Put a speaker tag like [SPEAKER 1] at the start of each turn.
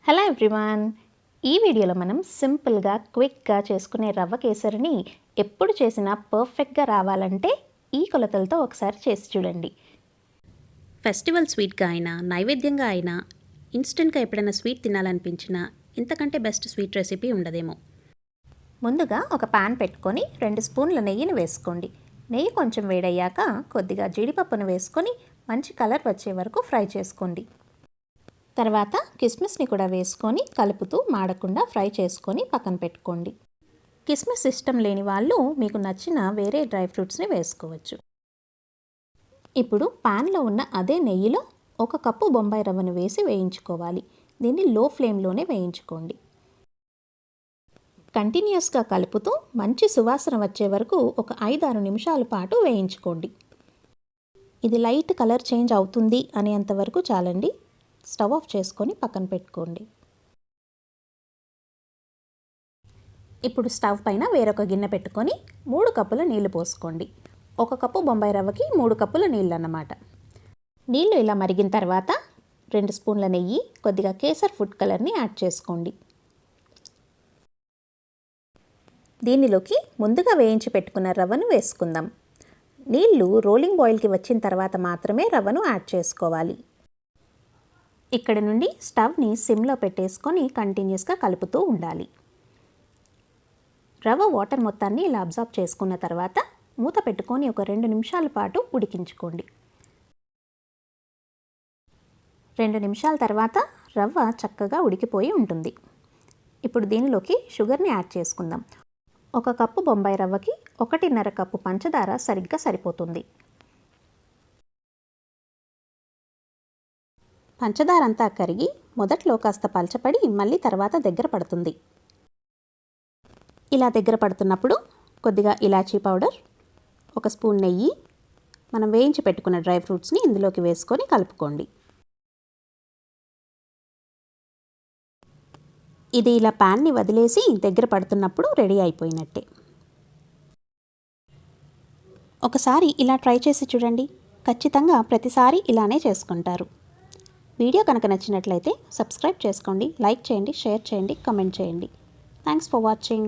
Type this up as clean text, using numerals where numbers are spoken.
[SPEAKER 1] Hello everyone, ఈ వీడియోలో మనం సింపుల్గా క్విక్గా చేసుకునే రవ్వ కేసరిని ఎప్పుడు చేసినా పర్ఫెక్ట్గా రావాలంటే ఈ కొలతలతో ఒకసారి చేసి చూడండి.
[SPEAKER 2] ఫెస్టివల్ స్వీట్గా అయినా నైవేద్యంగా అయినా ఇన్స్టెంట్గా ఎప్పుడైనా స్వీట్ తినాలనిపించినా ఇంతకంటే బెస్ట్ స్వీట్ రెసిపీ ఉండదేమో.
[SPEAKER 1] ముందుగా ఒక పాన్ పెట్టుకొని 2 స్పూన్ల నెయ్యిని వేసుకోండి. నెయ్యి కొంచెం వేడయ్యాక కొద్దిగా జీడిపప్పును వేసుకొని మంచి కలర్ వచ్చే వరకు ఫ్రై చేసుకోండి. తర్వాత కిస్మిస్ని కూడా వేసుకొని కలుపుతూ మాడకుండా ఫ్రై చేసుకొని పక్కన పెట్టుకోండి. కిస్మిస్ ఇష్టం లేని వాళ్ళు మీకు నచ్చిన వేరే డ్రై ఫ్రూట్స్ని వేసుకోవచ్చు. ఇప్పుడు పాన్లో ఉన్న అదే నెయ్యిలో 1 కప్పు బొంబాయి రవ్వను వేసి వేయించుకోవాలి. దీన్ని లో ఫ్లేమ్లోనే వేయించుకోండి. కంటిన్యూస్గా కలుపుతూ మంచి సువాసన వచ్చే వరకు ఒక 5-6 నిమిషాల పాటు వేయించుకోండి. ఇది లైట్ కలర్ చేంజ్ అవుతుంది అనేంతవరకు చాలండి. స్టవ్ ఆఫ్ చేసుకొని పక్కన పెట్టుకోండి. ఇప్పుడు స్టవ్ పైన వేరొక గిన్నె పెట్టుకొని 3 కప్పుల నీళ్లు పోసుకోండి. 1 కప్పు బొంబాయి రవ్వకి 3 కప్పుల నీళ్ళు అన్నమాట. నీళ్ళు ఇలా మరిగిన తర్వాత 2 స్పూన్ల నెయ్యి, కొద్దిగా కేసర్ ఫుడ్ కలర్ని యాడ్ చేసుకోండి. దీనిలోకి ముందుగా వేయించి పెట్టుకున్న రవ్వను వేసుకుందాం. నీళ్లు రోలింగ్ బాయిల్కి వచ్చిన తర్వాత మాత్రమే రవ్వను యాడ్ చేసుకోవాలి. ఇక్కడ నుండి స్టవ్ని సిమ్లో పెట్టేసుకొని కంటిన్యూస్గా కలుపుతూ ఉండాలి. రవ్వ వాటర్ మొత్తాన్ని ఇలా అబ్జార్బ్ చేసుకున్న తర్వాత మూత పెట్టుకొని ఒక 2 నిమిషాల పాటు ఉడికించుకోండి. 2 నిమిషాల తర్వాత రవ్వ చక్కగా ఉడికిపోయి ఉంటుంది. ఇప్పుడు దీనిలోకి షుగర్ని యాడ్ చేసుకుందాం. 1 కప్పు బొంబాయి రవ్వకి 1.5 కప్పు పంచదార సరిగ్గా సరిపోతుంది. పంచదార అంతా కరిగి మొదట్లో కాస్త పల్చపడి మళ్ళీ తర్వాత దగ్గర పడుతుంది. ఇలా దగ్గర పడుతున్నప్పుడు కొద్దిగా ఇలాచీ పౌడర్, 1 స్పూన్ నెయ్యి, మనం వేయించి పెట్టుకున్న డ్రై ఫ్రూట్స్ని ఇందులోకి వేసుకొని కలుపుకోండి. ఇది ఇలా ప్యాన్ని వదిలేసి దగ్గర పడుతున్నప్పుడు రెడీ అయిపోయినట్టే. ఒకసారి ఇలా ట్రై చేసి చూడండి. ఖచ్చితంగా ప్రతిసారి ఇలానే చేసుకుంటారు. వీడియో కనుక నచ్చినట్లయితే సబ్స్క్రైబ్ చేసుకోండి, లైక్ చేయండి, షేర్ చేయండి, కామెంట్ చేయండి. Thanks for watching.